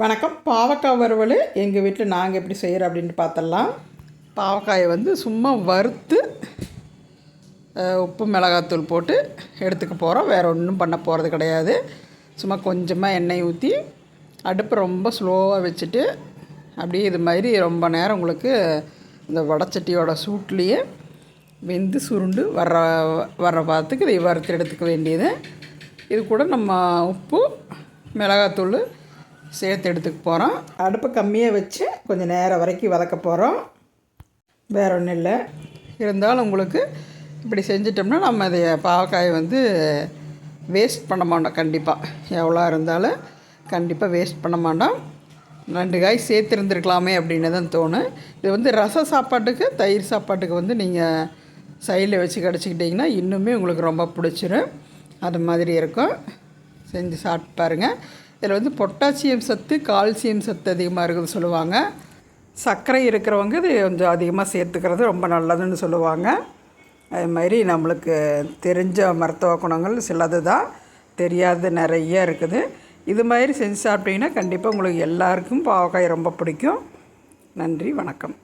வணக்கம். பாவக்காய் வறுவல் எங்கள் வீட்டில் நாங்கள் எப்படி செய்கிறோம் அப்படின்ட்டு பார்த்துடலாம். பாவக்காயை வந்து சும்மா வறுத்து உப்பு மிளகாத்தூள் போட்டு எடுத்துக்க போகிறோம். வேறு ஒன்றும் பண்ண போகிறது கிடையாது. சும்மா கொஞ்சமாக எண்ணெய் ஊற்றி அடுப்பு ரொம்ப ஸ்லோவாக வச்சுட்டு அப்படியே இது மாதிரி ரொம்ப நேரம் உங்களுக்கு இந்த வடச்சட்டியோட சூட்லேயே வெந்து சுருண்டு வர்ற பார்த்துக்கு இதை வறுத்து எடுத்துக்க வேண்டியது. இது கூட நம்ம உப்பு மிளகாத்தூள் சேர்த்து எடுத்துக்க போகிறோம். அடுப்பை கம்மியாக வச்சு கொஞ்சம் நேரம் வரைக்கும் வதக்க போகிறோம். வேறு ஒன்றும் இல்லை. இருந்தாலும் உங்களுக்கு இப்படி செஞ்சிட்டோம்னா நம்ம அதை பாவக்காயை வந்து வேஸ்ட் பண்ண மாட்டோம். கண்டிப்பாக எவ்வளோ இருந்தாலும் கண்டிப்பாக வேஸ்ட் பண்ண மாட்டோம். 2 காய் சேர்த்துருந்துருக்கலாமே அப்படின்னு தான் தோணும். இது வந்து ரச சாப்பாட்டுக்கு தயிர் சாப்பாட்டுக்கு வந்து நீங்கள் சைடில் வச்சு கடிச்சிக்கிட்டிங்கன்னா இன்னுமே உங்களுக்கு ரொம்ப பிடிச்சிரும். அது மாதிரி இருக்கும். செஞ்சு சாப்பிட்டு பாருங்கள். இதில் வந்து பொட்டாசியம் சத்து கால்சியம் சத்து அதிகமாக இருக்குதுன்னு சொல்லுவாங்க. சர்க்கரை இருக்கிறவங்க இது கொஞ்சம் அதிகமாக சேர்த்துக்கிறது ரொம்ப நல்லதுன்னு சொல்லுவாங்க. அது மாதிரி நம்மளுக்கு தெரிஞ்ச மருத்துவ குணங்கள் சிலது தான், தெரியாதது நிறைய இருக்குது. இது மாதிரி செஞ்சு சாப்பிட்டீங்கன்னா கண்டிப்பாக உங்களுக்கு எல்லாருக்கும் பாவக்காய் ரொம்ப பிடிக்கும். நன்றி, வணக்கம்.